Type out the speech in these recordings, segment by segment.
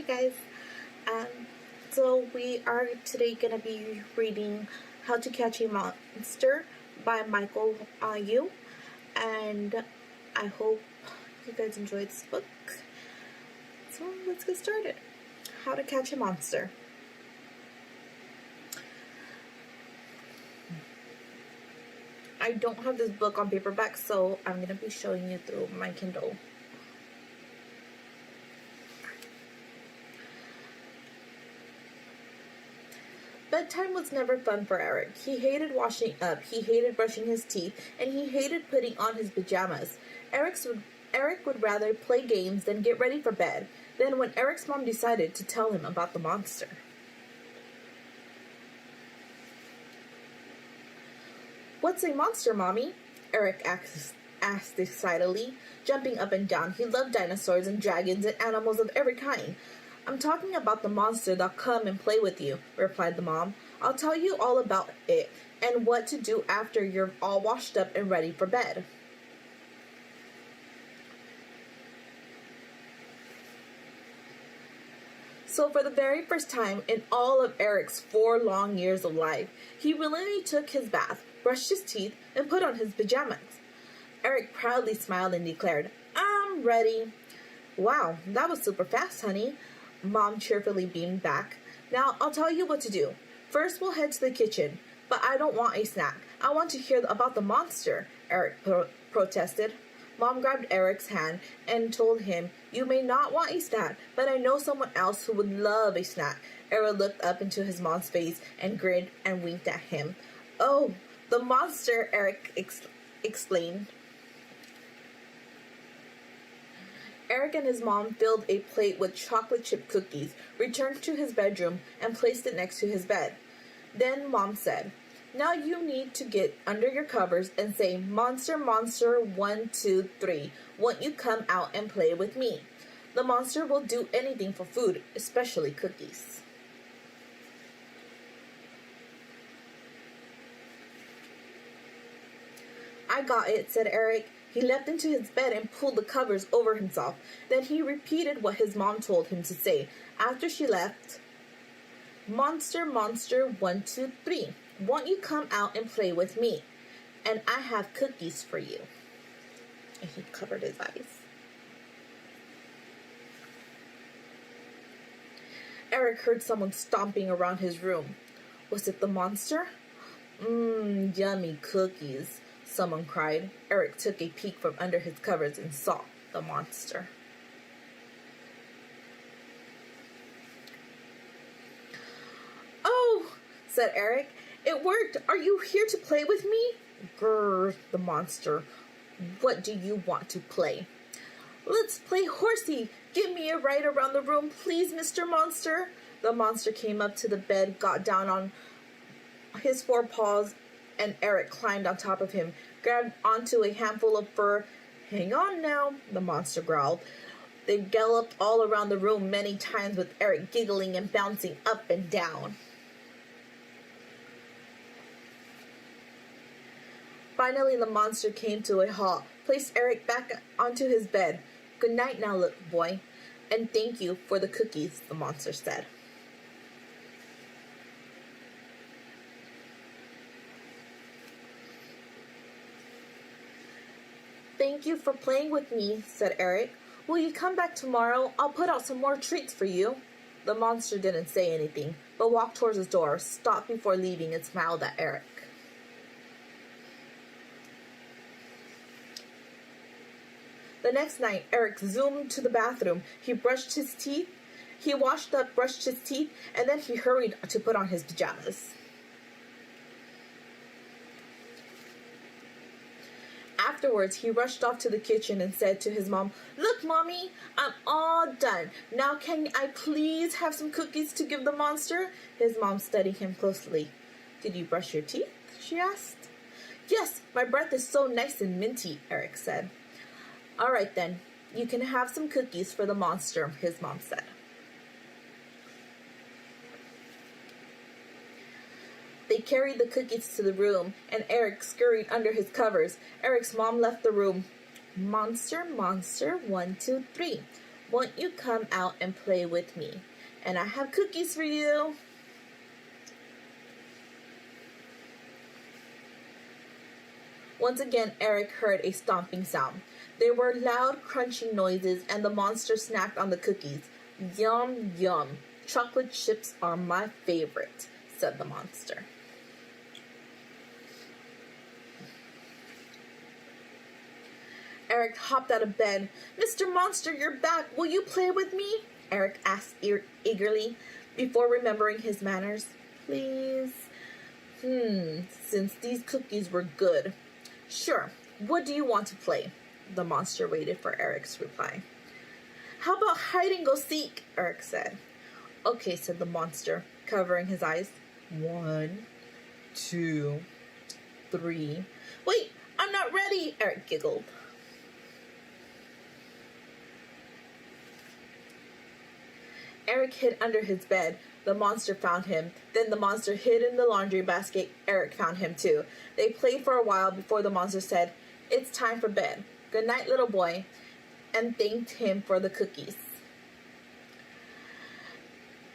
guys. So we are today gonna be reading How to Catch a Monster by Michael Yu, and I hope you guys enjoyed this book. So let's get started. How to Catch a Monster. I don't have this book on paperback, so I'm gonna be showing you through my Kindle. Bedtime was never fun for Eric. He hated washing up, he hated brushing his teeth, and he hated putting on his pajamas. Eric would rather play games than get ready for bed. Then when Eric's mom decided to tell him about the monster. "What's a monster, Mommy?" Eric asked excitedly, jumping up and down. He loved dinosaurs and dragons and animals of every kind. "I'm talking about the monster that'll come and play with you," replied the mom. "I'll tell you all about it and what to do after you're all washed up and ready for bed." So for the very first time in all of Eric's 4 long years of life, he willingly took his bath, brushed his teeth, and put on his pajamas. Eric proudly smiled and declared, "I'm ready." "Wow, that was super fast, honey," Mom cheerfully beamed back. "Now I'll tell you what to do. First we'll head to the kitchen, but I don't want a snack. I want to hear about the monster," Eric protested. Mom grabbed Eric's hand and told him, "You may not want a snack, but I know someone else who would love a snack." Eric looked up into his mom's face and grinned and winked at him. "Oh, the monster," Eric explained. Eric and his mom filled a plate with chocolate chip cookies, returned to his bedroom, and placed it next to his bed. Then Mom said, "Now you need to get under your covers and say, 'Monster, monster, 1, 2, 3. Won't you come out and play with me?' The monster will do anything for food, especially cookies." "I got it," said Eric. He leapt into his bed and pulled the covers over himself. Then he repeated what his mom told him to say. After she left, "Monster, monster, 1, 2, 3. Won't you come out and play with me? And I have cookies for you." And he covered his eyes. Eric heard someone stomping around his room. Was it the monster? Yummy cookies," someone cried. Eric took a peek from under his covers and saw the monster. "Oh," said Eric, "it worked. Are you here to play with me?" "Grrr," the monster. "What do you want to play?" "Let's play horsey. Give me a ride around the room, please, Mr. Monster." The monster came up to the bed, got down on his 4 paws, and Eric climbed on top of him, grabbed onto a handful of fur. "Hang on now," the monster growled. They galloped all around the room many times with Eric giggling and bouncing up and down. Finally, the monster came to a halt, placed Eric back onto his bed. "Good night now, little boy, and thank you for the cookies," the monster said. "Thank you for playing with me," said Eric. "Will you come back tomorrow? I'll put out some more treats for you." The monster didn't say anything, but walked towards his door, stopped before leaving, and smiled at Eric. The next night, Eric zoomed to the bathroom. He brushed his teeth. He washed up, brushed his teeth, and then he hurried to put on his pajamas. Afterwards, he rushed off to the kitchen and said to his mom, "Look, Mommy, I'm all done. Now can I please have some cookies to give the monster?" His mom studied him closely. "Did you brush your teeth?" she asked. "Yes, my breath is so nice and minty," Eric said. "All right then, you can have some cookies for the monster," his mom said. They carried the cookies to the room, and Eric scurried under his covers. Eric's mom left the room. "Monster, monster, 1, 2, 3. Won't you come out and play with me? And I have cookies for you. Once again, Eric heard a stomping sound. There were loud crunching noises, and the monster snacked on the cookies. Yum, yum. Chocolate chips are my favorite, said the monster. Eric hopped out of bed. Mr. Monster, you're back. Will you play with me? Eric asked eagerly, before remembering his manners. Please. Since these cookies were good. Sure. What do you want to play? The monster waited for Eric's reply. How about hide and go seek? Eric said. Okay, said the monster, covering his eyes. 1, 2, 3. Wait, I'm not ready, Eric giggled. Eric hid under his bed. The monster found him. Then the monster hid in the laundry basket. Eric found him too. They played for a while before the monster said, It's time for bed. Good night, little boy, and thanked him for the cookies.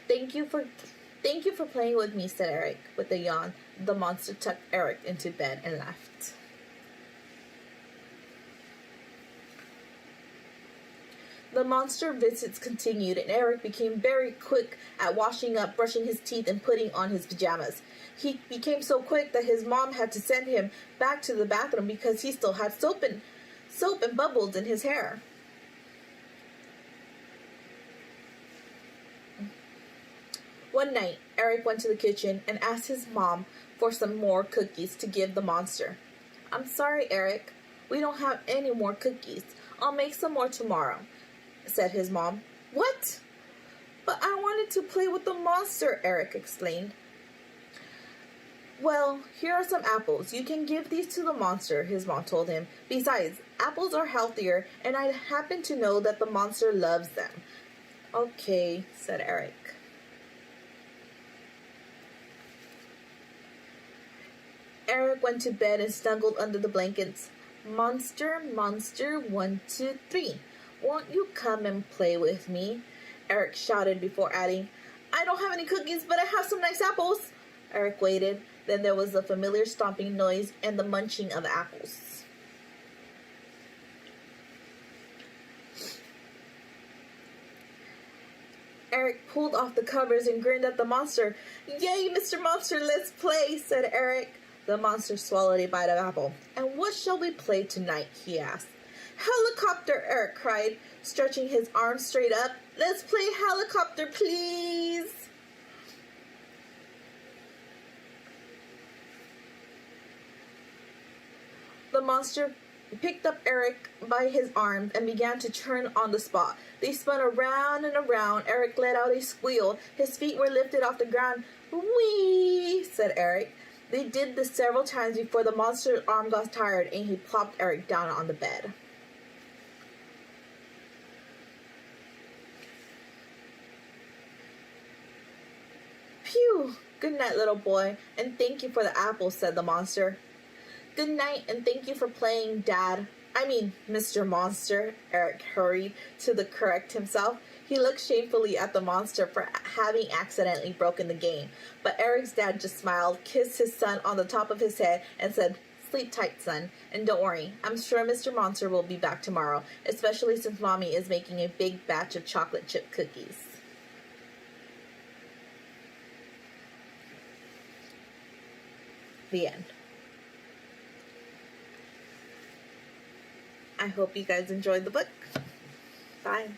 Thank you for playing with me, said Eric with a yawn. The monster tucked Eric into bed and left. The monster visits continued, and Eric became very quick at washing up, brushing his teeth, and putting on his pajamas. He became so quick that his mom had to send him back to the bathroom because he still had soap and bubbles in his hair. One night, Eric went to the kitchen and asked his mom for some more cookies to give the monster. I'm sorry, Eric. We don't have any more cookies. I'll make some more tomorrow, said his mom. What? But I wanted to play with the monster, Eric explained. Well, here are some apples. You can give these to the monster, his mom told him. Besides, apples are healthier, and I happen to know that the monster loves them. Okay, said Eric. Eric went to bed and snuggled under the blankets. Monster, monster, 1, 2, 3. Won't you come and play with me? Eric shouted before adding, I don't have any cookies, but I have some nice apples. Eric waited. Then there was the familiar stomping noise and the munching of apples. Eric pulled off the covers and grinned at the monster. Yay, Mr. Monster, let's play, said Eric. The monster swallowed a bite of apple. And what shall we play tonight? He asked. Helicopter, Eric cried, stretching his arms straight up. Let's play helicopter, please. The monster picked up Eric by his arms and began to turn on the spot. They spun around and around. Eric let out a squeal. His feet were lifted off the ground. Whee, said Eric. They did this several times before the monster's arm got tired and he plopped Eric down on the bed. Phew! Good night, little boy, and thank you for the apple, said the monster. Good night, and thank you for playing, Dad. Mr. Monster, Eric hurried to correct himself. He looked shamefully at the monster for having accidentally broken the game. But Eric's dad just smiled, kissed his son on the top of his head, and said, Sleep tight, son, and don't worry. I'm sure Mr. Monster will be back tomorrow, especially since Mommy is making a big batch of chocolate chip cookies. The end. I hope you guys enjoyed the book. Bye.